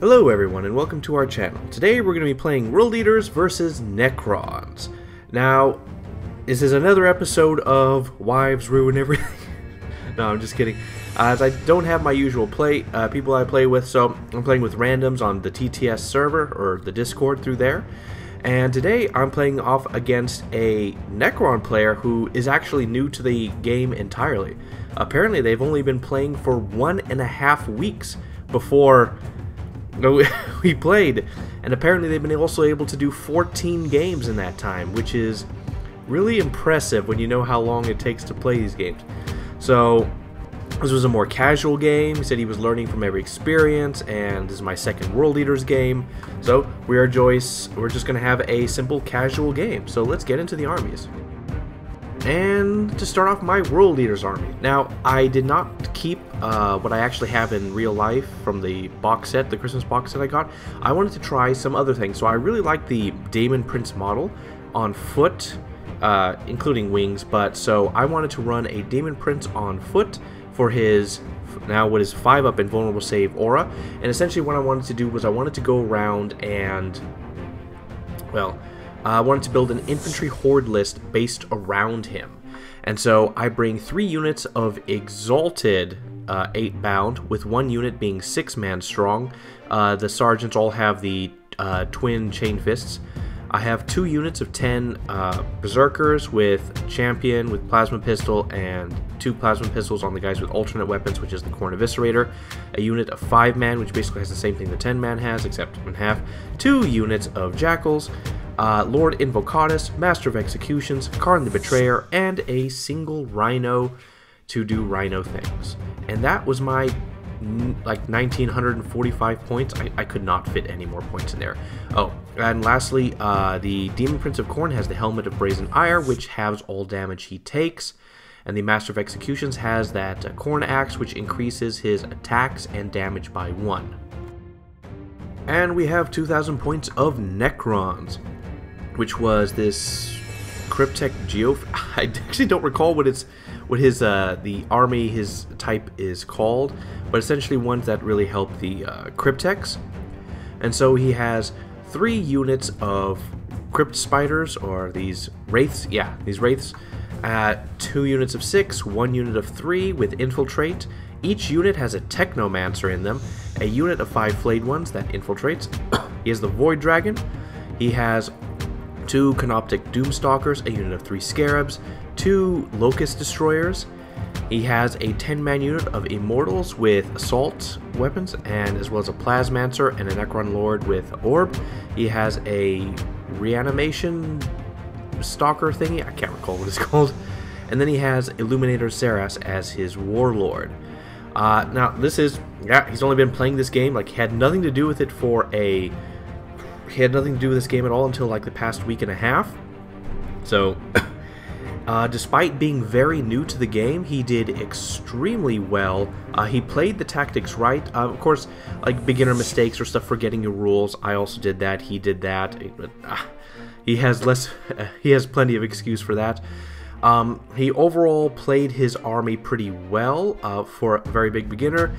Hello everyone and welcome to our channel. Today we're going to be playing World Eaters versus Necrons. Now, this is another episode of Wives Ruin Everything. No, I'm just kidding. As I don't have my usual people I play with, so I'm playing with randoms on the TTS server, or the Discord through there. And today I'm playing off against a Necron player who is actually new to the game entirely. Apparently they've only been playing for 1.5 weeks before we played, and apparently they've been also able to do 14 games in that time, which is really impressive when you know how long it takes to play these games. So this was a more casual game. He said he was learning from every experience, and this is my second World Eaters game, so we're just going to have a simple casual game. So let's get into the armies. And to start off, my World Eaters army. Now, I did not keep what I actually have in real life from the box set, the Christmas box set I got. I wanted to try some other things, so I really like the Daemon Prince model on foot, including wings, but so I wanted to run a Daemon Prince on foot for his, now what is 5-up invulnerable save aura, and essentially what I wanted to do was I wanted to go around and, well, I wanted to build an infantry horde list based around him. And so I bring 3 units of Exalted 8 bound, with 1 unit being 6-man strong. The sergeants all have the twin chain fists. I have 2 units of 10 berserkers with champion with plasma pistol and 2 plasma pistols on the guys with alternate weapons, which is the Corn Eviscerator. A unit of 5-man, which basically has the same thing the 10-man has, except in half. 2 units of jackals. Lord Invocatus, Master of Executions, Karn the Betrayer, and a single Rhino to do Rhino things. And that was my, like, 1945 points. I could not fit any more points in there. Oh, and lastly, the Demon Prince of Khorne has the Helmet of Brazen Ire, which halves all damage he takes. And the Master of Executions has that Khorne Axe, which increases his attacks and damage by 1. And we have 2,000 points of Necrons, which was this Cryptek Geo. I actually don't recall what the army, his type is called, but essentially ones that really help the Crypteks. And so he has 3 units of Crypt Spiders, or these Wraiths. Yeah, these Wraiths. 2 units of 6, 1 unit of 3 with Infiltrate. Each unit has a Technomancer in them. A unit of 5 Flayed Ones that infiltrates. He has the Void Dragon. He has 2 Canoptic Doomstalkers, a unit of 3 Scarabs, 2 Locust Destroyers. He has a 10-man unit of Immortals with Assault weapons, and as well as a Plasmancer and a Necron Lord with Orb. He has a Reanimation Stalker thingy, I can't recall what it's called. And then he has Illuminator Zeras as his Warlord. Now, this is, yeah, he's only been playing this game, like, he had nothing to do with it he had nothing to do with this game at all until like the past week and a half. So, despite being very new to the game, he did extremely well. He played the tactics right. Of course, like beginner mistakes or stuff, forgetting your rules. I also did that. He did that. He has plenty of excuse for that. He overall played his army pretty well for a very big beginner.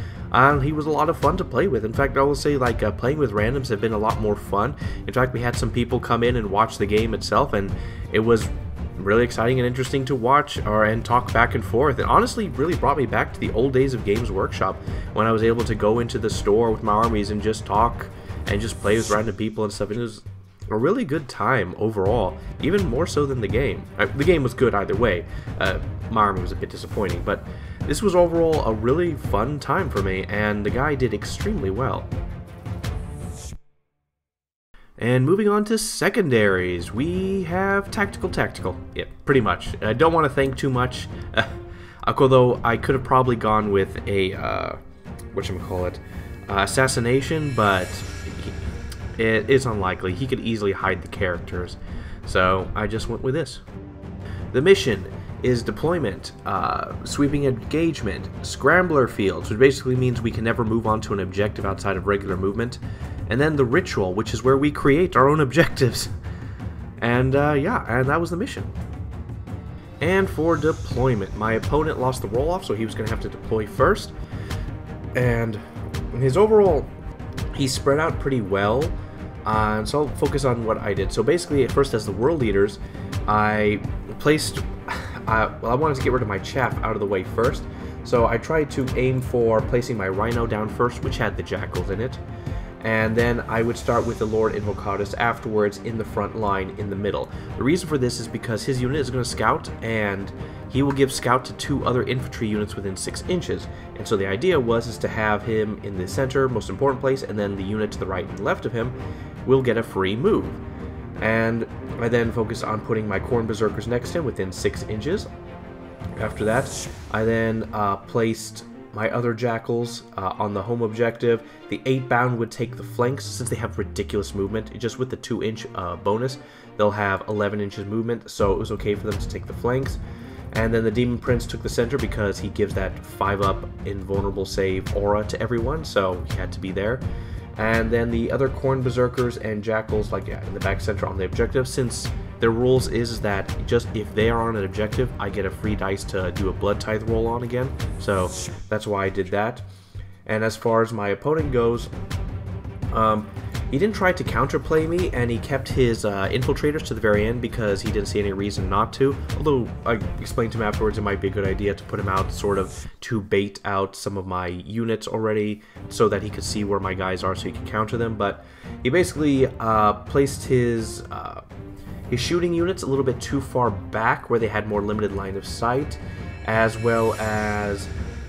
He was a lot of fun to play with. In fact, I will say, like, playing with randoms have been a lot more fun. In fact, we had some people come in and watch the game itself, and it was really exciting and interesting to watch and talk back and forth. It honestly really brought me back to the old days of Games Workshop, when I was able to go into the store with my armies and just talk and just play with random people and stuff. And it was a really good time overall, even more so than the game. The game was good either way. My army was a bit disappointing, but this was overall a really fun time for me, and the guy did extremely well. And moving on to Secondaries, we have Tactical. Yeah, pretty much. I don't want to think too much, although I could have probably gone with a, whatchamacallit, Assassination, but it's unlikely. He could easily hide the characters, so I just went with this. The mission is Deployment, Sweeping Engagement, Scrambler Fields, which basically means we can never move on to an objective outside of regular movement, and then the Ritual, which is where we create our own objectives. And yeah, and that was the mission. And for Deployment, my opponent lost the roll-off, so he was going to have to deploy first, and his overall He's spread out pretty well, so I'll focus on what I did. So basically, at first, as the world leaders, I placed... well, I wanted to get rid of my chaff out of the way first, so I tried to aim for placing my Rhino down first, which had the Jackals in it, and then I would start with the Lord Invocatus afterwards in the front line in the middle. The reason for this is because his unit is going to scout, and he will give scout to 2 other infantry units within 6 inches. And so the idea is to have him in the center, most important place, and then the unit to the right and left of him will get a free move. And I then focused on putting my Khorne Berserkers next to him within 6 inches. After that, I then placed my other Jackals on the home objective. The 8 bound would take the flanks since they have ridiculous movement. Just with the 2-inch bonus, they'll have 11 inches movement, so it was okay for them to take the flanks. And then the Demon Prince took the center because he gives that 5-up invulnerable save aura to everyone, so he had to be there. And then the other Khorne Berserkers and Jackals, like in the back center on the objective, since their rules is that just if they are on an objective, I get a free dice to do a Blood Tithe roll on again. So that's why I did that. And as far as my opponent goes, he didn't try to counterplay me, and he kept his infiltrators to the very end because he didn't see any reason not to. Although I explained to him afterwards it might be a good idea to put him out sort of to bait out some of my units already so that he could see where my guys are so he could counter them. But he basically placed his shooting units a little bit too far back where they had more limited line of sight, as well as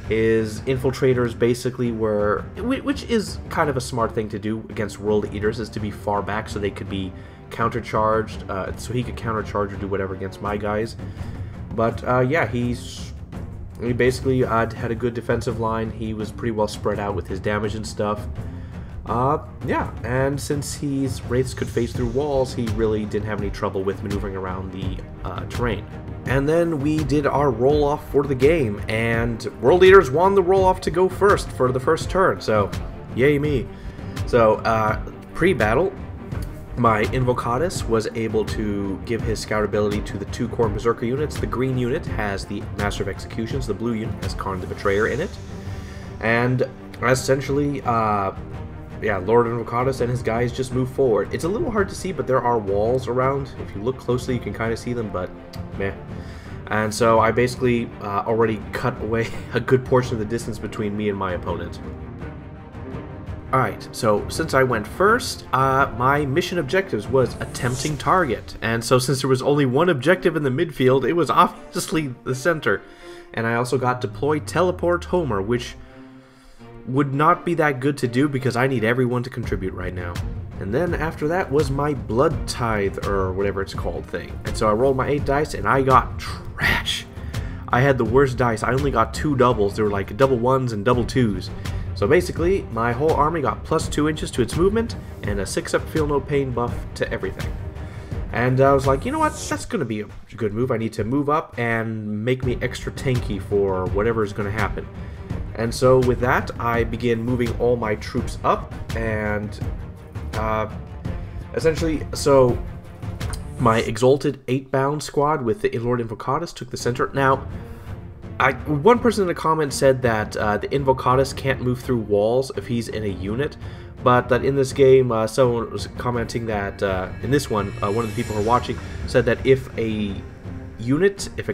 his infiltrators basically were, which is kind of a smart thing to do against World Eaters, is to be far back so they could be countercharged, so he could countercharge or do whatever against my guys. But yeah, he basically had a good defensive line. He was pretty well spread out with his damage and stuff. Yeah, and since his wraiths could phase through walls, he really didn't have any trouble with maneuvering around the terrain. And then we did our roll-off for the game, and World Leaders won the roll-off to go first for the first turn, so yay me. So, pre-battle, my Invocatus was able to give his scout ability to the 2 Khorne Berserker units. The green unit has the Master of Executions, the blue unit has Karn the Betrayer in it, and essentially, yeah, Lord Invocatus and his guys just move forward. It's a little hard to see, but there are walls around. If you look closely, you can kind of see them, but meh. And so I basically already cut away a good portion of the distance between me and my opponent. Alright, so since I went first, my mission objectives was attempting target. And so since there was only one objective in the midfield, it was obviously the center. And I also got deploy teleport Homer, which would not be that good to do because I need everyone to contribute right now. And then after that was my Blood Tithe, or whatever it's called, thing. And so I rolled my 8 dice and I got trash. I had the worst dice. I only got 2 doubles. They were like double 1s and double 2s. So basically, my whole army got plus 2 inches to its movement and a 6-up feel no pain buff to everything. And I was like, you know what, that's going to be a good move. I need to move up and make me extra tanky for whatever is going to happen. And so with that, I begin moving all my troops up, and essentially, so my Exalted 8-bound squad with the Lord Invocatus took the center. Now, one person in the comments said that the Invocatus can't move through walls if he's in a unit, but that in this game, someone was commenting that, in this one, one of the people who are watching said that if a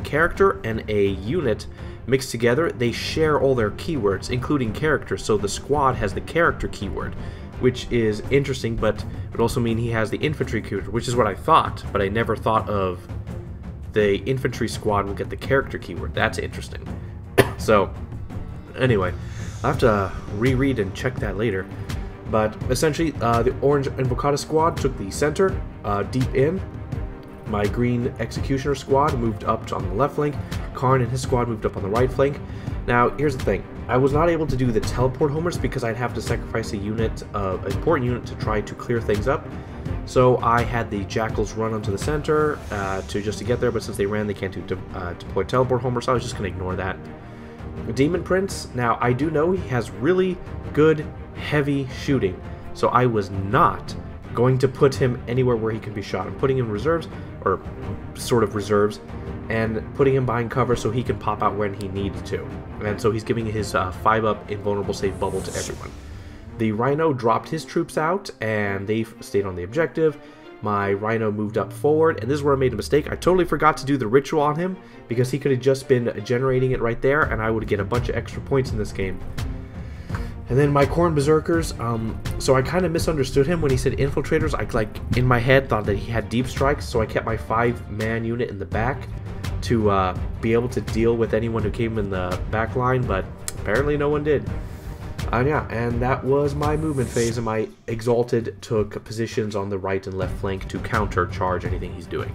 character and a unit mixed together, they share all their keywords, including characters, so the squad has the character keyword, which is interesting, but it would also mean he has the infantry keyword, which is what I thought, but I never thought of the infantry squad will get the character keyword. That's interesting. So, anyway, I'll have to reread and check that later. But essentially, the orange Invocatus squad took the center, deep in. My green Executioner squad moved up on the left flank. Karn and his squad moved up on the right flank. Now, here's the thing. I was not able to do the teleport homers because I'd have to sacrifice a unit, an important unit, to try to clear things up. So I had the Jackals run onto the center just to get there, but since they ran, they can't deploy teleport homers, so I was just going to ignore that. Demon Prince, now I do know he has really good, heavy shooting, so I was not going to put him anywhere where he can be shot. I'm putting him in reserves, or sort of reserves, and putting him behind cover so he can pop out when he needs to. And so he's giving his 5-up invulnerable save bubble to everyone. the Rhino dropped his troops out, and they stayed on the objective. My Rhino moved up forward, and this is where I made a mistake. I totally forgot to do the ritual on him, because he could have just been generating it right there, and I would get a bunch of extra points in this game. And then my Khorne Berserkers, so I kind of misunderstood him when he said infiltrators. I, like, in my head thought that he had deep strikes, so I kept my 5-man unit in the back to be able to deal with anyone who came in the back line, but apparently no one did. Yeah, and that was my movement phase, and my Exalted took positions on the right and left flank to counter-charge anything he's doing.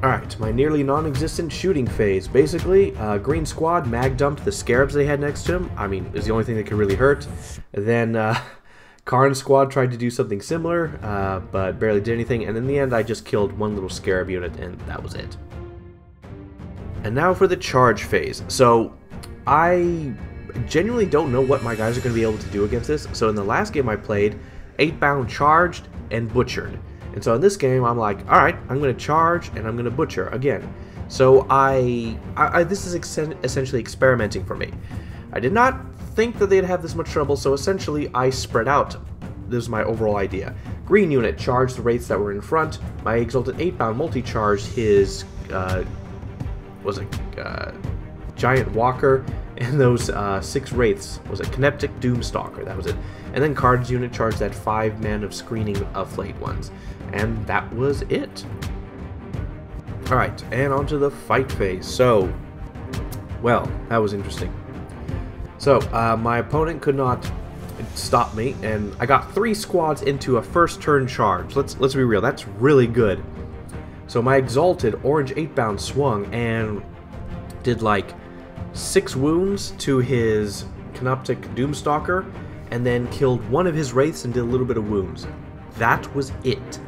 Alright, my nearly non-existent shooting phase. Basically, Green Squad mag-dumped the Scarabs they had next to him. I mean, it was the only thing that could really hurt. Then, Karn Squad tried to do something similar, but barely did anything, and in the end I just killed one little Scarab unit, and that was it. And now for the charge phase. So, I genuinely don't know what my guys are going to be able to do against this. So in the last game I played, 8-bound charged and butchered. And so in this game I'm like, alright, I'm going to charge and I'm going to butcher again. So this is essentially experimenting for me. I did not think that they'd have this much trouble, so essentially I spread out. This is my overall idea. Green unit charged the wraiths that were in front. My Exalted 8-bound multi-charged his Giant Walker and those 6 wraiths. Was it Kinetic Doomstalker? That was it. And then Card's unit charged that 5 men of screening of flayed ones. And that was it. Alright, and on to the fight phase. So, well, that was interesting. So, my opponent could not stop me, and I got 3 squads into a first turn charge. Let's be real, that's really good. So my Exalted orange 8-bound swung and did like 6 wounds to his Canoptic Doomstalker, and then killed one of his wraiths and did a little bit of wounds. That was it.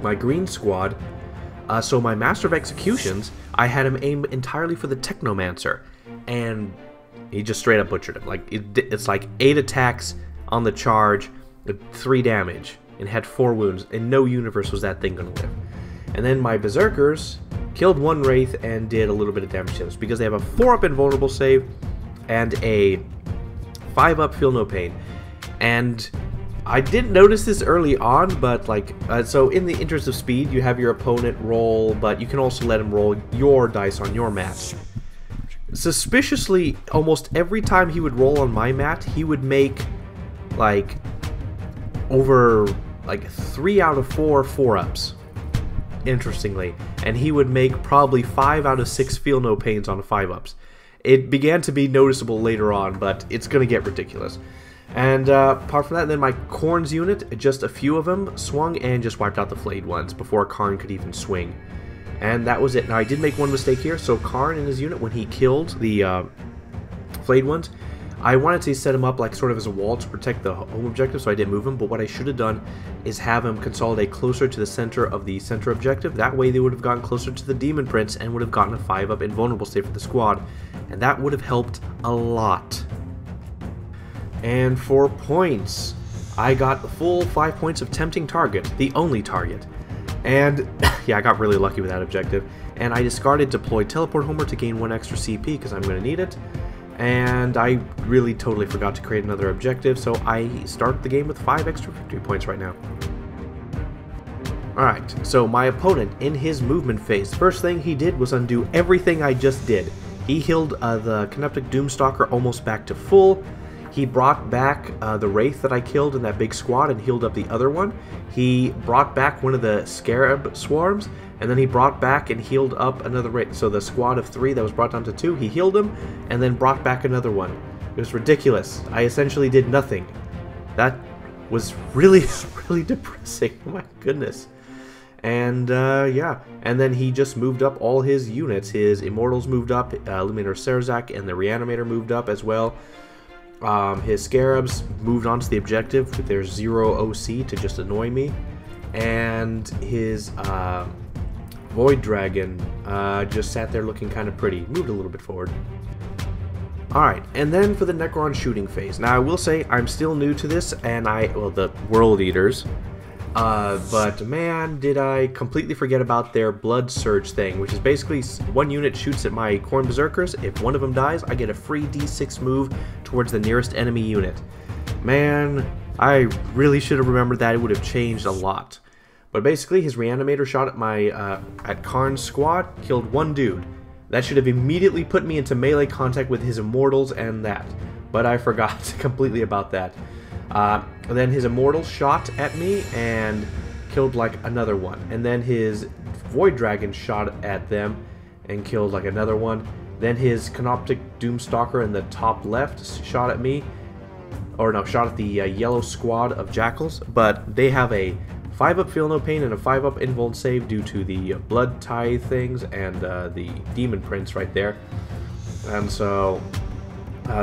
My green squad, so my Master of Executions, I had him aim entirely for the Technomancer, and he just straight up butchered him. Like it's like 8 attacks on the charge, 3 damage, and had 4 wounds. In no universe was that thing gonna live. And then my Berserkers killed 1 Wraith and did a little bit of damage to them because they have a 4-up invulnerable save and a 5-up feel no pain. And I didn't notice this early on, but like so in the interest of speed, you have your opponent roll, but you can also let him roll your dice on your mat. Suspiciously, almost every time he would roll on my mat, he would make like over like 3 out of 4 4-ups. Interestingly, and he would make probably 5 out of 6 feel no pains on 5-ups. It began to be noticeable later on, but it's gonna get ridiculous. And apart from that, then my Khorne's unit, just a few of them, swung and just wiped out the flayed ones before Karn could even swing. And that was it. Now I did make one mistake here. So Karn in his unit, when he killed the flayed ones, I wanted to set him up like sort of as a wall to protect the home objective, so I didn't move him. But what I should have done is have him consolidate closer to the center of the center objective. That way they would have gotten closer to the Demon Prince and would have gotten a 5-up invulnerable save for the squad. And that would have helped a lot. And for points, I got the full 5 points of Tempting Target, the only target. And yeah, I got really lucky with that objective. And I discarded Deploy Teleport Homer to gain 1 extra CP because I'm going to need it. And I really totally forgot to create another objective, so I start the game with 5 extra victory points right now. Alright, so my opponent, in his movement phase, first thing he did was undo everything I just did. He healed the Canoptic Doomstalker almost back to full. He brought back the Wraith that I killed in that big squad and healed up the other one. He brought back one of the Scarab Swarms, and then he brought back and healed up another Wraith. So the squad of 3 that was brought down to 2, he healed them, and then brought back another one. It was ridiculous. I essentially did nothing. That was really, really depressing. Oh my goodness. And yeah, and then he just moved up all his units. His Immortals moved up, Illuminator Serzak and the Reanimator moved up as well. His Scarabs moved on to the objective with their 0 OC to just annoy me. And his Void Dragon just sat there looking kind of pretty. Moved a little bit forward. Alright, and then for the Necron shooting phase. Now I will say I'm still new to this, and well, the World Eaters. But man, did I completely forget about their blood surge thing, which is basically one unit shoots at my Khorne Berserkers. If one of them dies, I get a free D6 move towards the nearest enemy unit. Man, I really should have remembered that. It would have changed a lot. But basically, his reanimator shot at my at Karn's squad, killed one dude. That should have immediately put me into melee contact with his immortals and that. But I forgot completely about that. Then his immortal shot at me and killed like another one. And then his Void Dragon shot at them and killed like another one. Then his Canoptic Doomstalker in the top left shot at me. Or no, shot at the yellow squad of Jackals. But they have a 5-up Feel No Pain and a 5-up Invuln save due to the blood tie things and the demon prints right there. And so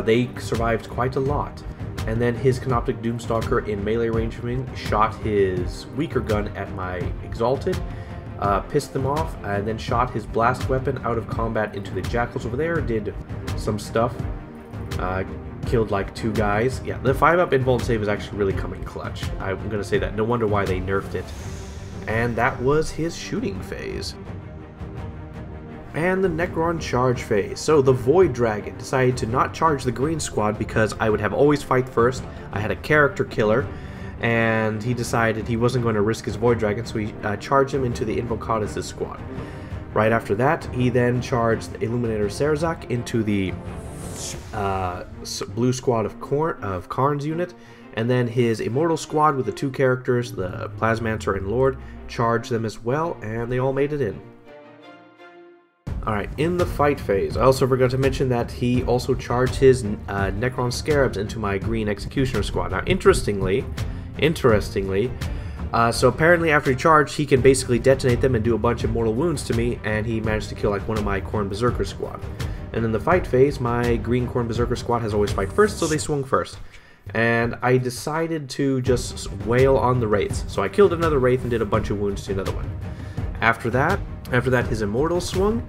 they survived quite a lot. And then his Canoptic Doomstalker in melee range of me shot his weaker gun at my Exalted, pissed them off, and then shot his blast weapon out of combat into the Jackals over there, did some stuff, killed like 2 guys. Yeah, the 5-up Invuln save is actually really coming clutch. I'm going to say that. No wonder why they nerfed it. And that was his shooting phase. And the Necron charge phase. So the Void Dragon decided to not charge the green squad because I would have always fight first. I had a character killer, and he decided he wasn't going to risk his Void Dragon, so he charged him into the Invocatus' squad. Right after that, he then charged the Illuminator Serzak into the blue squad of Karn's unit, and then his Immortal squad with the 2 characters, the Plasmancer and Lord, charged them as well, and they all made it in. Alright, in the fight phase, I also forgot to mention that he also charged his Necron Scarabs into my green Executioner squad. Now, interestingly, so apparently after he charged, he can basically detonate them and do a bunch of mortal wounds to me, and he managed to kill like one of my Khorne Berserker squad. And in the fight phase, my green Khorne Berserker squad has always fight first, so they swung first. And I decided to just wail on the Wraiths. So I killed another Wraith and did a bunch of wounds to another one. After that, his Immortals swung,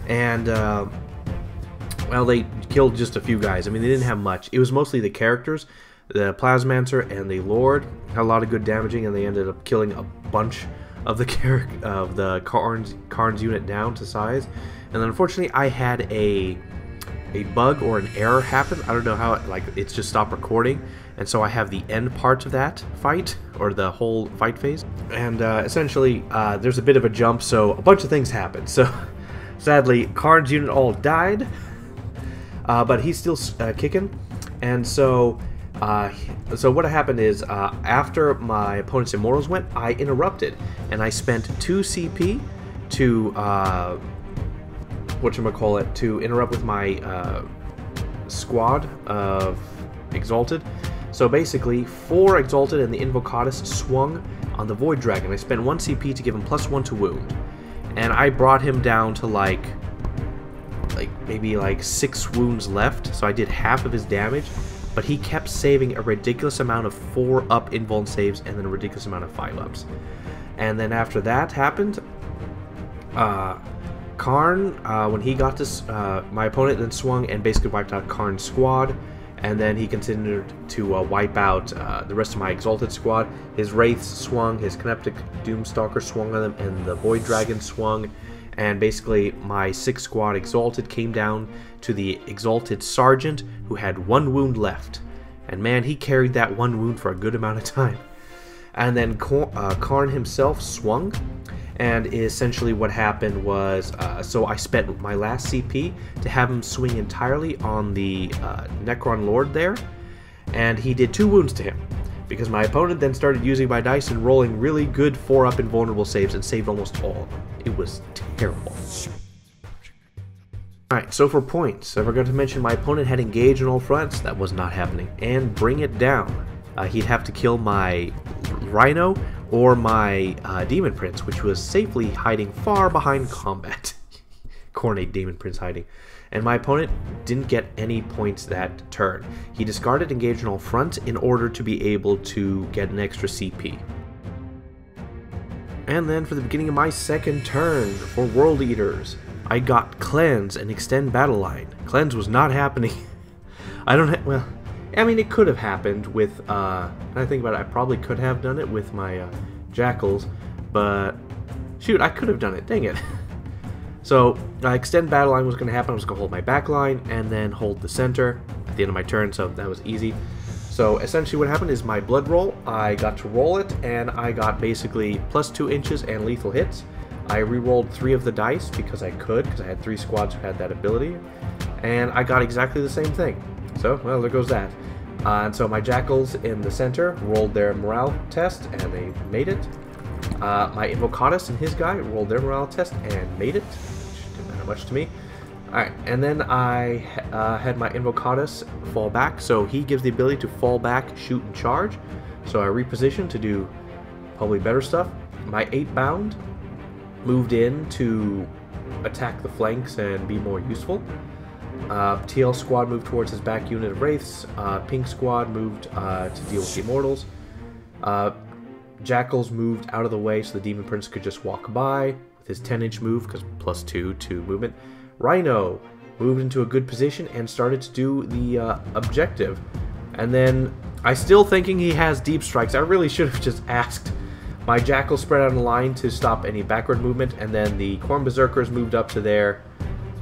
and well, they killed just a few guys. I mean, they didn't have much. It was mostly the characters. The Plasmancer and the Lord had a lot of good damaging, and they ended up killing a bunch of the Karn's unit down to size. And then unfortunately, I had a bug or an error happen. I don't know how it's just stopped recording, and so I have the end part of that fight, or the whole fight phase. And essentially, there's a bit of a jump, so a bunch of things happened. So sadly, Karn's unit all died, but he's still kicking. And so what happened is, after my opponent's Immortals went, I interrupted, and I spent 2 CP to to interrupt with my squad of Exalted. So basically, 4 Exalted and the Invocatus swung on the Void Dragon. I spent 1 CP to give him +1 to wound, and I brought him down to maybe 6 wounds left, so I did half of his damage, but he kept saving a ridiculous amount of 4-up Invuln saves and then a ridiculous amount of 5-ups. And then after that happened, Karn, when he got this, my opponent then swung and basically wiped out Karn's squad, and then he continued to wipe out the rest of my Exalted squad. His Wraiths swung, his Canoptic Doomstalker swung on them, and the Void Dragon swung, and basically my 6 squad Exalted came down to the Exalted Sergeant, who had 1 wound left. And man, he carried that 1 wound for a good amount of time. And then Karn himself swung, and essentially what happened was, so I spent my last CP to have him swing entirely on the Necron Lord there, and he did 2 wounds to him, because my opponent then started using my dice and rolling really good 4-up invulnerable saves and saved almost all of them. It was terrible. Alright, so for points, I forgot to mention my opponent had engaged on all fronts. That was not happening. And bring it down. He'd have to kill my Rhino or my Demon Prince, which was safely hiding far behind combat. Cornate Demon Prince hiding. And my opponent didn't get any points that turn. He discarded engage on all fronts in order to be able to get an extra CP. And then for the beginning of my second turn for World Eaters, I got Cleanse and Extend Battle Line. Cleanse was not happening. Well, I mean, it could have happened with, and I think about it, I probably could have done it with my Jackals, but shoot, I could have done it, dang it. So, extend battle line was going to happen. I was going to hold my back line and then hold the center at the end of my turn, so that was easy. So, essentially what happened is my blood roll, I got to roll it, and I got basically +2 inches and lethal hits. I re-rolled 3 of the dice because I could, because I had 3 squads who had that ability, and I got exactly the same thing. So, well, there goes that. And so my Jackals in the center rolled their morale test, and they made it. My Invocatus and his guy rolled their morale test and made it, which didn't matter much to me. Alright, and then I had my Invocatus fall back, so he gives the ability to fall back, shoot, and charge. So I repositioned to do probably better stuff. My 8-bound moved in to attack the flanks and be more useful. TL squad moved towards his back unit of Wraiths. Pink squad moved to deal with the Immortals. Jackals moved out of the way so the Demon Prince could just walk by with his 10-inch move, because +2 to movement. Rhino moved into a good position and started to do the objective. And then, I still thinking he has deep strikes. I really should have just asked. My Jackals spread out in a line to stop any backward movement, and then the Khorne Berserkers moved up to there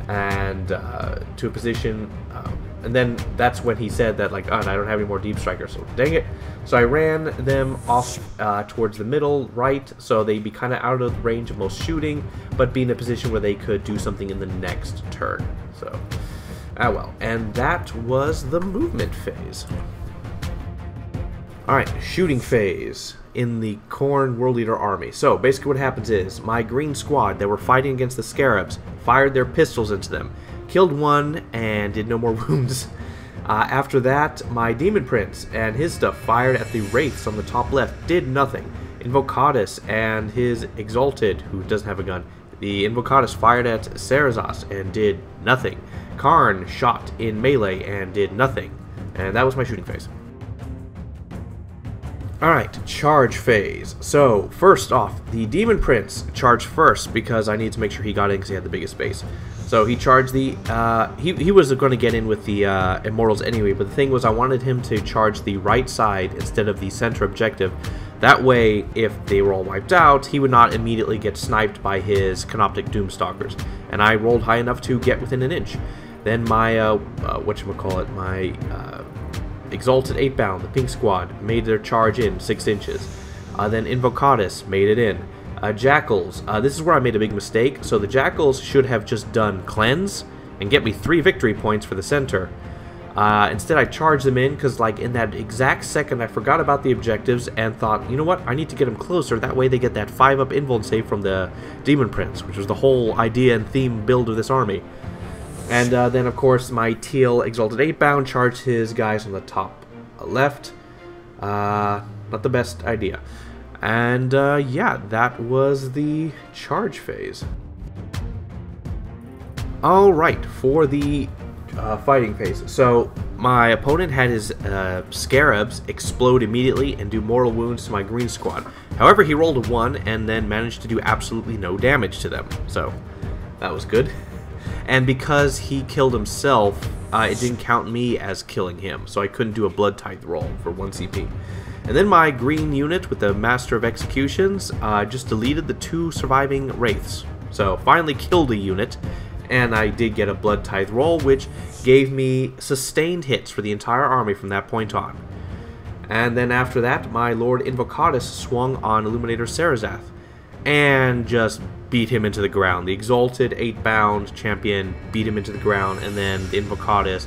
and to a position, and then that's when he said that, like, oh, I don't have any more deep strikers, so dang it. So I ran them off towards the middle right, so they'd be kind of out of the range of most shooting, but be in a position where they could do something in the next turn. So, well, and that was the movement phase. Alright, shooting phase in the Khorne World Leader army. So basically what happens is, my green squad that were fighting against the Scarabs fired their pistols into them, killed one, and did no more wounds. After that, my Demon Prince and his stuff fired at the Wraiths on the top left, did nothing. Invocatus and his Exalted, who doesn't have a gun, the Invocatus fired at Serazas and did nothing. Karn shot in melee and did nothing. And that was my shooting phase. Alright, charge phase. So, first off, the Demon Prince charged first because I needed to make sure he got in because he had the biggest base. So he charged the, he was going to get in with the Immortals anyway, but the thing was I wanted him to charge the right side instead of the center objective. That way, if they were all wiped out, he would not immediately get sniped by his Canoptic Doomstalkers. And I rolled high enough to get within an inch. Then my, whatchamacallit, my Exalted 8-bound, the Pink Squad, made their charge in 6 inches. Then Invocatus made it in. Jackals, this is where I made a big mistake. So the Jackals should have just done Cleanse and get me 3 victory points for the center. Instead I charged them in because, like, in that exact second I forgot about the objectives and thought, you know what, I need to get them closer. That way they get that 5-up invuln save from the Demon Prince, which was the whole idea and theme build of this army. And then, of course, my Teal Exalted 8-bound charged his guys on the top left. Not the best idea. And, yeah, that was the charge phase. Alright, for the fighting phase. So, my opponent had his Scarabs explode immediately and do mortal wounds to my green squad. However, he rolled a 1 and then managed to do absolutely no damage to them. So, that was good. And because he killed himself, it didn't count me as killing him, so I couldn't do a Blood Tithe roll for 1 CP. And then my green unit with the Master of Executions just deleted the 2 surviving Wraiths. So finally killed a unit, and I did get a Blood Tithe roll, which gave me sustained hits for the entire army from that point on. And then after that, my Lord Invocatus swung on Illuminator Sarazath and just beat him into the ground. The Exalted 8-bound champion beat him into the ground, and then the Invocatus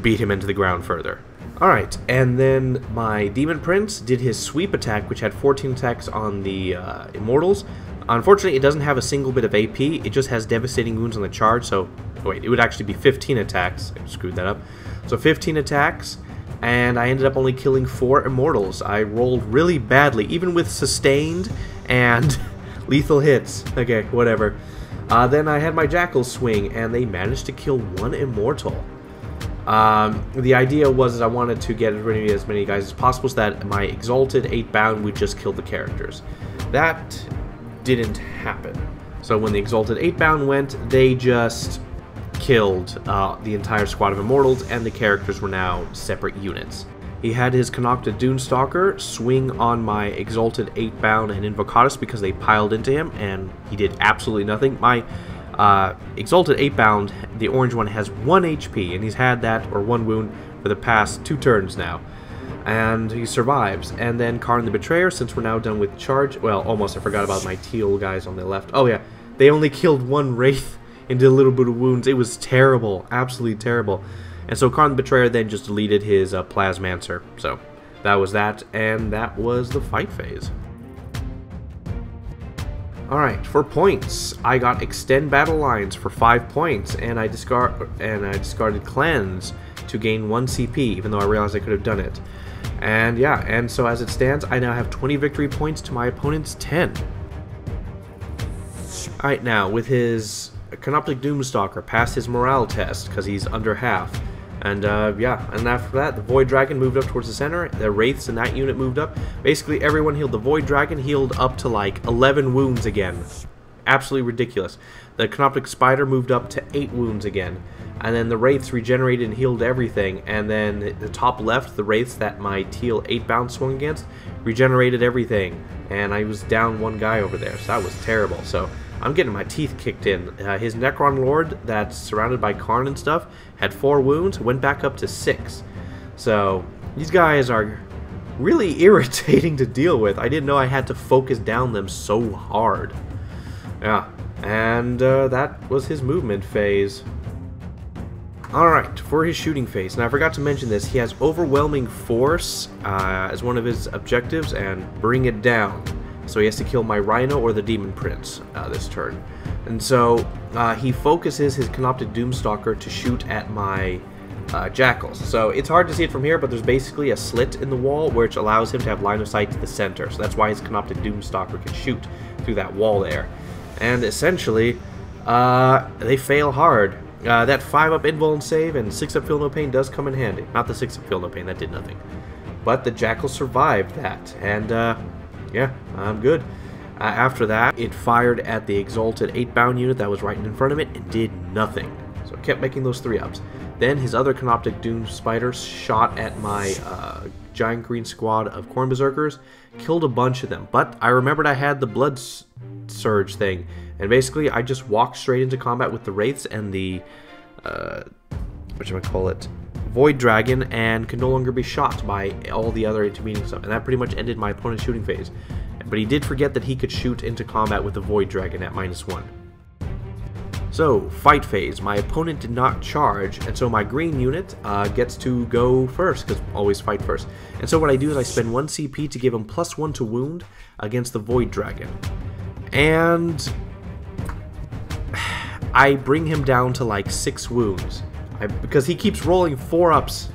beat him into the ground further. Alright, and then my Demon Prince did his sweep attack, which had 14 attacks on the Immortals. Unfortunately, it doesn't have a single bit of AP, it just has devastating wounds on the charge, so, wait, it would actually be 15 attacks. I screwed that up. So 15 attacks, and I ended up only killing 4 Immortals. I rolled really badly, even with sustained and lethal hits. Okay, whatever. Then I had my Jackals swing, and they managed to kill 1 Immortal. The idea was that I wanted to get rid of as many guys as possible so that my Exalted 8-bound would just kill the characters. That didn't happen. So when the Exalted 8-bound went, they just killed the entire squad of Immortals, and the characters were now separate units. He had his Canopta Doomstalker swing on my Exalted 8-bound and Invocatus because they piled into him, and he did absolutely nothing. My Exalted 8-bound, the orange one, has 1 HP, and he's had that, or 1 wound, for the past 2 turns now. And he survives. And then Karn the Betrayer, since we're now done with charge, well, almost, I forgot about my teal guys on the left. Oh yeah, they only killed 1 Wraith and did a little bit of wounds. It was terrible, absolutely terrible. And so Karn the Betrayer then just deleted his Plasmancer. So that was that, and that was the fight phase. Alright, for points, I got Extend Battle Lines for 5 points, and I discarded Cleanse to gain 1 CP, even though I realized I could have done it. And yeah, and so as it stands, I now have 20 victory points to my opponent's 10. Alright, now, with his Canoptic Doomstalker, passed his morale test, because he's under half. And yeah, and after that, the Void Dragon moved up towards the center, the Wraiths in that unit moved up. Basically, everyone healed. The Void Dragon healed up to like 11 wounds again. Absolutely ridiculous. The Canoptic Spider moved up to 8 wounds again. And then the Wraiths regenerated and healed everything. And then the top left, the Wraiths that my teal 8-bound swung against, regenerated everything. And I was down 1 guy over there, so that was terrible. So I'm getting my teeth kicked in. His Necron Lord, that's surrounded by Karn and stuff, had 4 wounds, went back up to 6. So these guys are really irritating to deal with. I didn't know I had to focus down them so hard. Yeah, and that was his movement phase. Alright, for his shooting phase, and I forgot to mention this, he has Overwhelming Force as one of his objectives, and Bring It Down. So he has to kill my Rhino or the Demon Prince this turn. And so he focuses his Canoptic Doomstalker to shoot at my Jackals. So it's hard to see it from here, but there's basically a slit in the wall which allows him to have line of sight to the center. So that's why his Canoptic Doomstalker can shoot through that wall there. And essentially, they fail hard. That 5-up invuln save and 6-up feel no pain does come in handy. Not the 6-up feel no pain, that did nothing. But the Jackal survived that, and yeah, I'm good. After that, it fired at the Exalted 8-bound unit that was right in front of it and did nothing. So it kept making those 3-ups. Then his other Canoptic Doom Spiders shot at my giant green squad of Khorne Berserkers, killed a bunch of them. But I remembered I had the Blood Surge thing, and basically I just walked straight into combat with the Wraiths and the whatchamacallit, Void Dragon, and could no longer be shot by all the other intervening stuff. And that pretty much ended my opponent's shooting phase. But he did forget that he could shoot into combat with the Void Dragon at -1. So, fight phase. My opponent did not charge, and so my green unit gets to go first, because always fight first. And so what I do is I spend 1 CP to give him +1 to wound against the Void Dragon. And I bring him down to like 6 wounds. Because he keeps rolling 4-ups.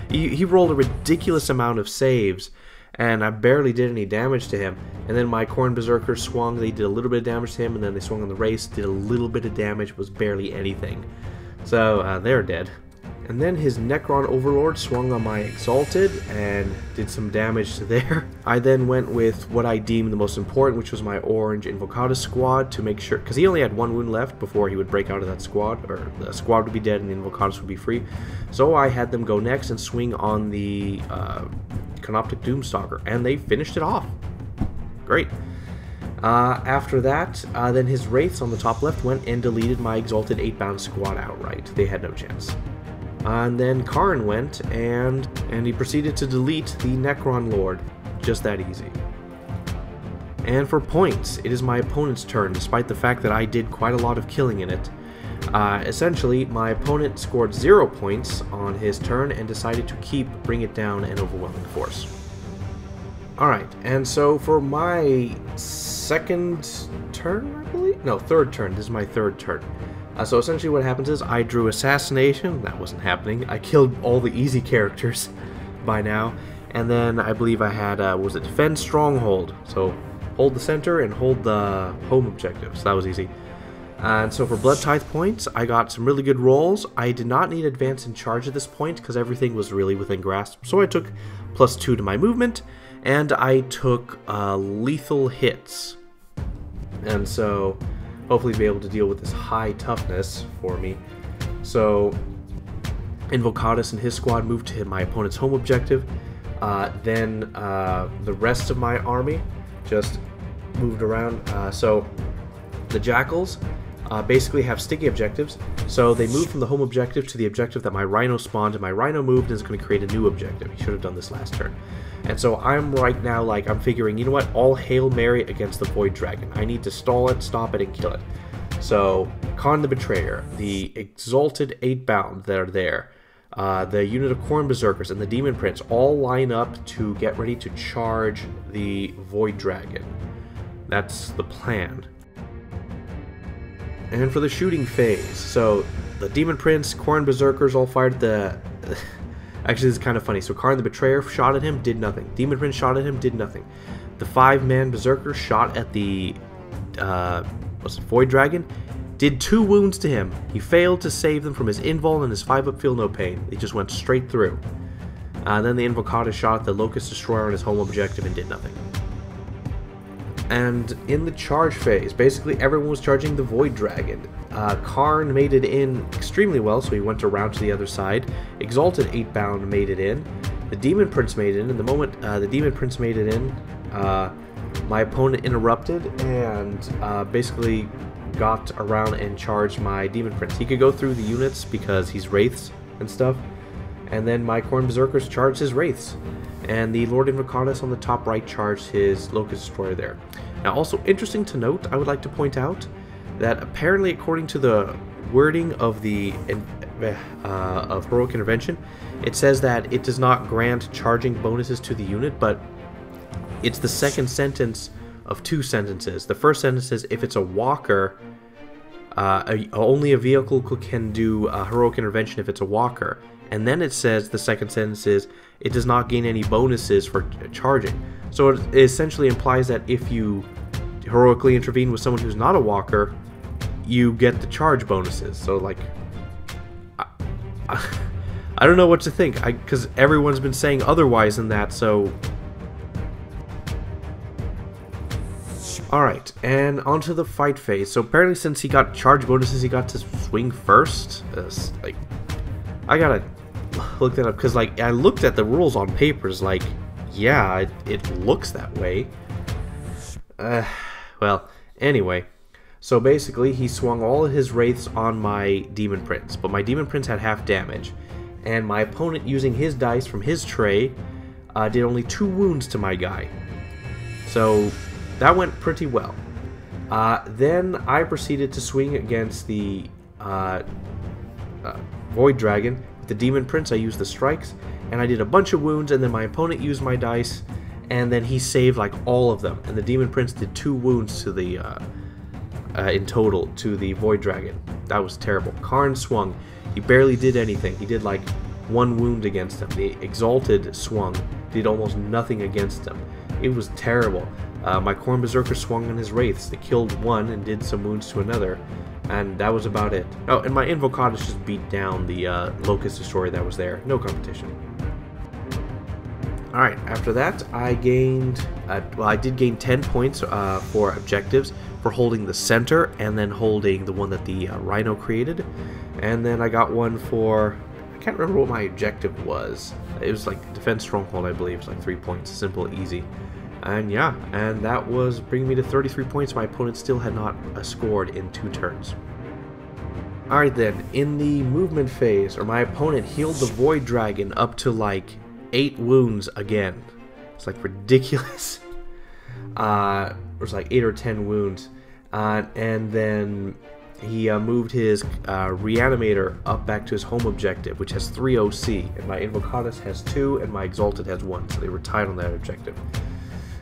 He rolled a ridiculous amount of saves, and I barely did any damage to him. And then my Khorne Berserkers swung, they did a little bit of damage to him, and then they swung on the Wraiths, did a little bit of damage, was barely anything. So, they're dead. And then his Necron Overlord swung on my Exalted, and did some damage there. I then went with what I deemed the most important, which was my Orange Invocatus squad, to make sure, because he only had 1 wound left before he would break out of that squad, or the squad would be dead and the Invocatus would be free. So I had them go next and swing on the Canoptic Doomstalker, and they finished it off. Great. After that, then his Wraiths on the top left went and deleted my Exalted 8-bound squad outright. They had no chance. And then Karn went, and he proceeded to delete the Necron Lord. Just that easy. And for points, it is my opponent's turn, despite the fact that I did quite a lot of killing in it. Essentially, my opponent scored 0 points on his turn and decided to keep Bring It Down and Overwhelming Force. Alright, and so for my second turn, I believe? No, third turn. This is my third turn. So essentially what happens is I drew Assassination. That wasn't happening. I killed all the easy characters by now. And then I believe I had, Defend Stronghold. So hold the center and hold the home objective. So that was easy. And so for Blood Tithe points, I got some really good rolls. I did not need Advance in Charge at this point because everything was really within grasp. So I took +2 to my movement, and I took lethal hits. And so hopefully be able to deal with this high toughness for me. So Invocatus and his squad moved to my opponent's home objective. Then the rest of my army just moved around. So the Jackals basically have sticky objectives. So they moved from the home objective to the objective that my Rhino spawned, and my Rhino moved and is going to create a new objective. He should have done this last turn. And so I'm right now, like, I'm figuring, you know what, all Hail Mary against the Void Dragon. I need to stall it, stop it, and kill it. So Kharn the Betrayer, the Exalted 8-bound that are there, the unit of Khorne Berserkers, and the Demon Prince all line up to get ready to charge the Void Dragon. That's the plan. And for the shooting phase, so the Demon Prince, Khorne Berserkers all fired at the... Actually, this is kind of funny. So Kharn the Betrayer shot at him, did nothing. Demon Prince shot at him, did nothing. The 5-man Berserker shot at the Void Dragon, did 2 wounds to him. He failed to save them from his invul and his 5-up feel no pain. He just went straight through. Then the Invocatus shot at the Locust Destroyer on his home objective and did nothing. And in the charge phase, basically everyone was charging the Void Dragon. Kharn made it in extremely well, so he went around to the other side. Exalted 8-bound made it in. The Demon Prince made it in, and the moment the Demon Prince made it in, my opponent interrupted and basically got around and charged my Demon Prince. He could go through the units because he's Wraiths and stuff, and then my Khorne Berserkers charged his Wraiths. And the Lord Invocatus on the top right charged his Locust Destroyer there. Now, also interesting to note, I would like to point out that apparently, according to the wording of the of Heroic Intervention, it says that it does not grant charging bonuses to the unit, but it's the second sentence of 2 sentences. The first sentence says if it's a walker, only a vehicle can do Heroic Intervention if it's a walker. And then it says, the second sentence is, it does not gain any bonuses for charging. So it essentially implies that if you heroically intervene with someone who's not a walker, you get the charge bonuses. So, like, I don't know what to think, because everyone's been saying otherwise than that, so... Alright, and onto the fight phase. So apparently since he got charge bonuses, he got to swing first. Like, I gotta look that up, because, like, I looked at the rules on papers, like, yeah, it looks that way. Well, anyway, so basically he swung all of his Wraiths on my Demon Prince, but my Demon Prince had half damage, and my opponent, using his dice from his tray, did only 2 wounds to my guy. So that went pretty well. Then I proceeded to swing against the Void Dragon. With the Demon Prince, I used the strikes, and I did a bunch of wounds, and then my opponent used my dice, and then he saved like all of them. And the Demon Prince did 2 wounds to the in total to the Void Dragon. That was terrible. Kharn swung. He barely did anything. He did like 1 wound against him. The Exalted swung. Did almost nothing against him. It was terrible. My Khorne Berserker swung on his Wraiths. They killed 1 and did some wounds to another. And that was about it. Oh, and my Invocatus just beat down the Locust Destroyer that was there. No competition. Alright, after that, I gained... well, I did gain 10 points for objectives for holding the center and then holding the one that the Rhino created. And then I got one for... I can't remember what my objective was. It was like Defense Stronghold, I believe. It's like 3 points. Simple, easy. And yeah, and that was bringing me to 33 points. My opponent still had not scored in 2 turns. Alright then, in the movement phase, my opponent healed the Void Dragon up to like 8 wounds again. It's like ridiculous. It was like 8 or 10 wounds. And then he moved his Reanimator up back to his home objective, which has 3 OC. And my Invocatus has 2, and my Exalted has 1. So they were tied on that objective.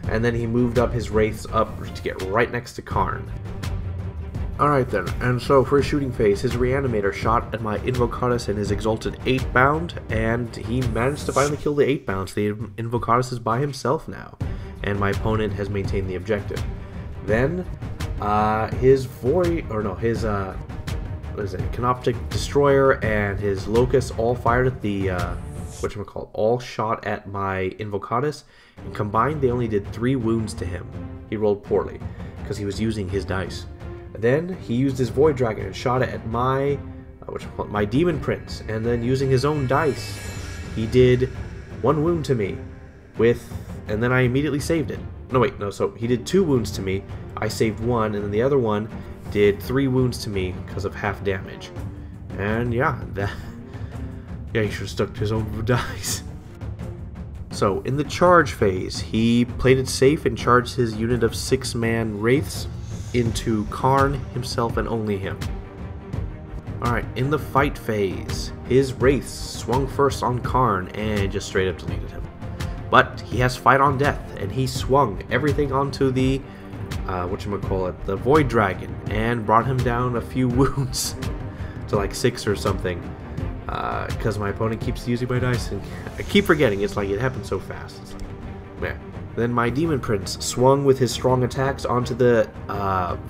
And then he moved up his Wraiths up to get right next to Kharn. Alright then, and so for his shooting phase, his Reanimator shot at my Invocatus and his Exalted 8-bound, and he managed to finally kill the 8-bound, so the Invocatus is by himself now, and my opponent has maintained the objective. Then, his Canoptic Destroyer and his Locust all fired at the, all shot at my Invocatus, and combined they only did 3 wounds to him. He rolled poorly, because he was using his dice. Then he used his Void Dragon and shot it at my my Demon Prince, and then using his own dice, he did 1 wound to me and then I immediately saved it. No, wait, no, so he did 2 wounds to me, I saved 1, and then the other one did 3 wounds to me because of half damage. And yeah, he should have stuck to his own dice. So, in the charge phase, he played it safe and charged his unit of 6-man Wraiths into Karn, himself, and only him. Alright, in the fight phase, his Wraiths swung first on Karn and just straight up deleted him. But he has Fight on Death, and he swung everything onto the, the Void Dragon, and brought him down a few wounds to like 6 or something. Because my opponent keeps using my dice, and I keep forgetting, it's like it happens so fast. It's like, man. Then my Demon Prince swung with his strong attacks onto the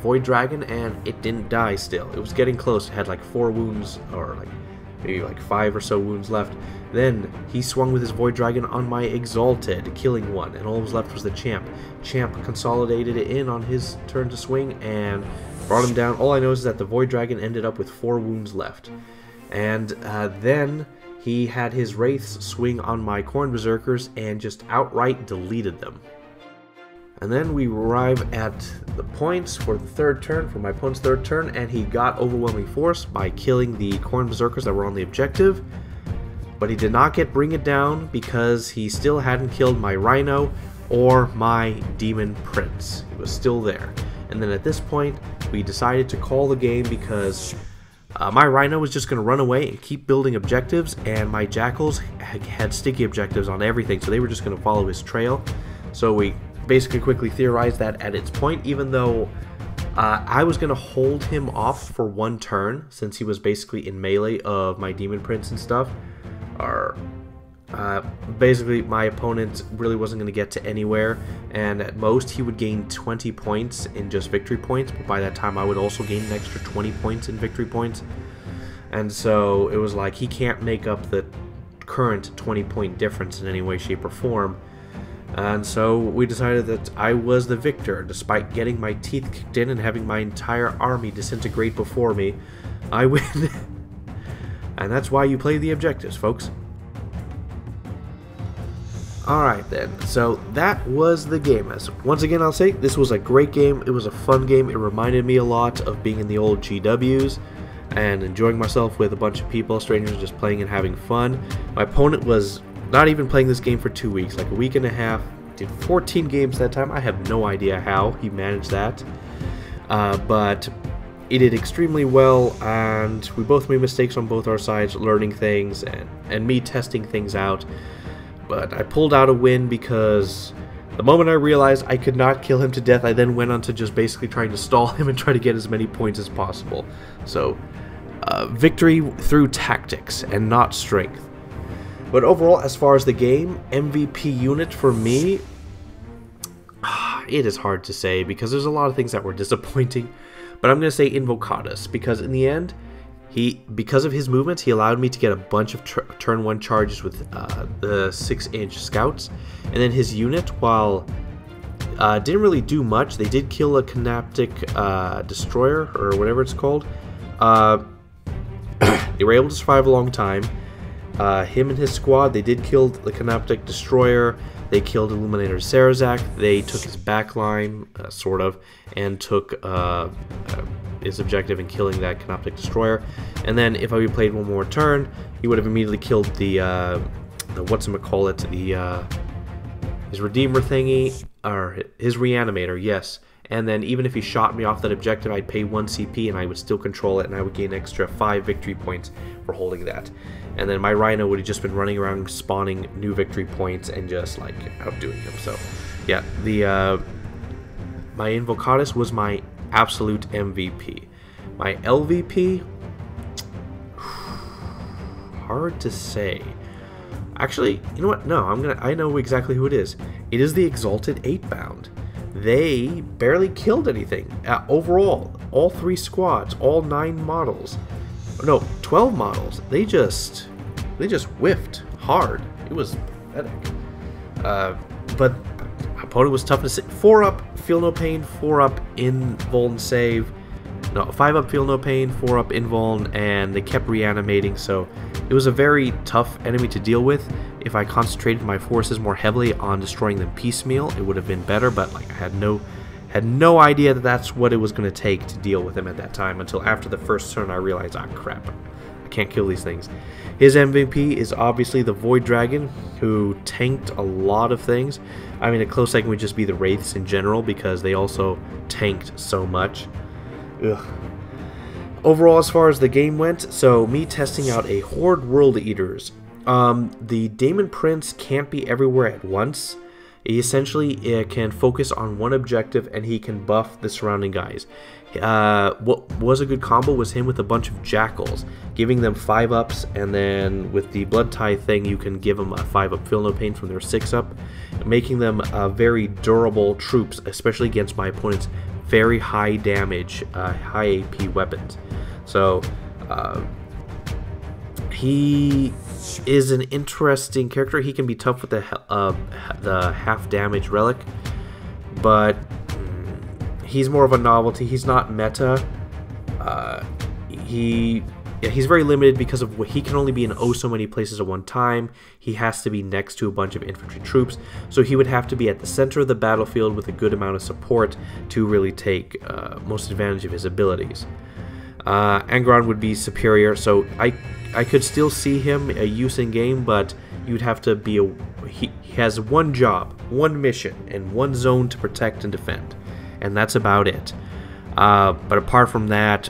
Void Dragon, and it didn't die still. It was getting close. It had like 4 wounds, or like maybe like 5 or so wounds left. Then he swung with his Void Dragon on my Exalted, killing 1, and all that was left was the Champ. Champ consolidated it in on his turn to swing and brought him down. All I know is that the Void Dragon ended up with 4 wounds left. And then he had his Wraiths swing on my Khorne Berserkers and just outright deleted them. And then we arrive at the points for the 3rd turn, for my opponent's 3rd turn, and he got Overwhelming Force by killing the Khorne Berserkers that were on the objective. But he did not get Bring It Down because he still hadn't killed my Rhino or my Demon Prince. He was still there. And then at this point, we decided to call the game because my Rhino was just going to run away and keep building objectives, and my Jackals had sticky objectives on everything, so they were just going to follow his trail. So we basically quickly theorized that at its point, even though I was going to hold him off for 1 turn, since he was basically in melee of my Demon Prince and stuff, basically my opponent really wasn't going to get to anywhere, and at most he would gain 20 points in just victory points, but by that time I would also gain an extra 20 points in victory points. And so it was like, he can't make up the current 20-point difference in any way, shape, or form. And so we decided that I was the victor. Despite getting my teeth kicked in and having my entire army disintegrate before me, I win. And that's why you play the objectives, folks. Alright then, so that was the game. As once again I'll say, this was a great game, it was a fun game, it reminded me a lot of being in the old GWs, and enjoying myself with a bunch of people, strangers, just playing and having fun. My opponent was not even playing this game for 2 weeks, like a week and a half, did 14 games that time. I have no idea how he managed that, but he did extremely well, and we both made mistakes on both our sides, learning things, and me testing things out. But I pulled out a win because the moment I realized I could not kill him to death, I then went on to just basically trying to stall him and try to get as many points as possible. So, victory through tactics and not strength. But overall, as far as the game, MVP unit for me, it is hard to say because there's a lot of things that were disappointing. But I'm going to say Invocatus because in the end, because of his movements, he allowed me to get a bunch of turn 1 charges with the 6-inch scouts. And then his unit, while didn't really do much, they did kill a Canoptic Destroyer, or whatever it's called. They were able to survive a long time. Him and his squad, they did kill the Canoptic Destroyer. They killed Illuminator Sarazak. They took his backline, sort of, and took his objective in killing that Canoptic Destroyer. And then if I replayed one more turn, he would have immediately killed the whatchamacallit, his Redeemer thingy, or his Reanimator, yes. And then even if he shot me off that objective, I'd pay 1 CP and I would still control it, and I would gain extra 5 victory points for holding that. And then my Rhino would have just been running around spawning new victory points and just like outdoing him. So yeah, my Invocatus was my absolute MVP. My LVP, hard to say. Actually, you know what? No, I know exactly who it is. It is the Exalted 8-bound. They barely killed anything overall. All 3 squads, all 9 models. No, 12 models. They just whiffed hard. It was pathetic. But my opponent was tough to sit. 4 up, feel no pain. 4 up in Volt and Save. no, 5 up feel no pain, 4 up invuln, and they kept reanimating, so it was a very tough enemy to deal with. If I concentrated my forces more heavily on destroying them piecemeal, it would have been better, but like I had no idea that that's what it was going to take to deal with him at that time, until after the first turn I realized, ah crap, I can't kill these things. His MVP is obviously the Void Dragon, who tanked a lot of things. I mean, a close second would just be the Wraiths in general, because they also tanked so much. Ugh. Overall, as far as the game went, so me testing out a Horde World Eaters. The Daemon Prince can't be everywhere at once. He essentially can focus on one objective, and he can buff the surrounding guys. What was a good combo was him with a bunch of Jackals, giving them 5 ups, and then with the Blood Tithe thing, you can give them a 5 up Feel No Pain from their 6 up, making them very durable troops, especially against my opponent's very high damage, high AP weapons. So he is an interesting character. He can be tough with the half damage relic, but he's more of a novelty. He's not meta. He's very limited because of he can only be in oh so many places at one time. He has to be next to a bunch of infantry troops, so he would have to be at the center of the battlefield with a good amount of support to really take most advantage of his abilities. Angron would be superior, so I could still see him a use in game, but you'd have to be he has one job, one mission, and one zone to protect and defend, and that's about it. But apart from that,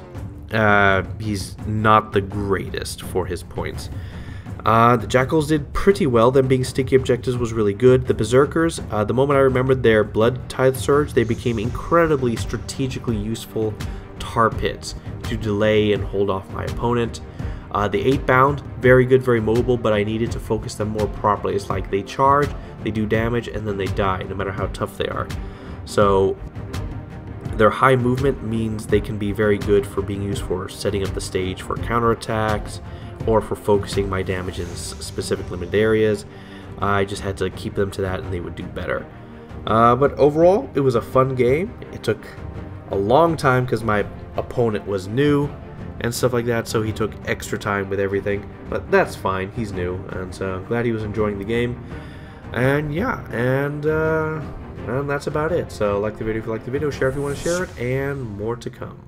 he's not the greatest for his points. The Jackals did pretty well. Them being sticky objectives was really good. The Berserkers, the moment I remembered their Blood Tithe Surge, they became incredibly strategically useful tar pits to delay and hold off my opponent. The 8 bound, very good, very mobile, but I needed to focus them more properly. It's like they charge, they do damage, and then they die, no matter how tough they are. So their high movement means they can be very good for being used for setting up the stage for counterattacks, or for focusing my damage in specific limited areas. I just had to keep them to that, and they would do better. But overall, it was a fun game. It took a long time because my opponent was new and stuff like that, so he took extra time with everything, but that's fine. He's new, and so glad he was enjoying the game. And yeah, and that's about it. So like the video if you like the video, share if you want to share it, and more to come.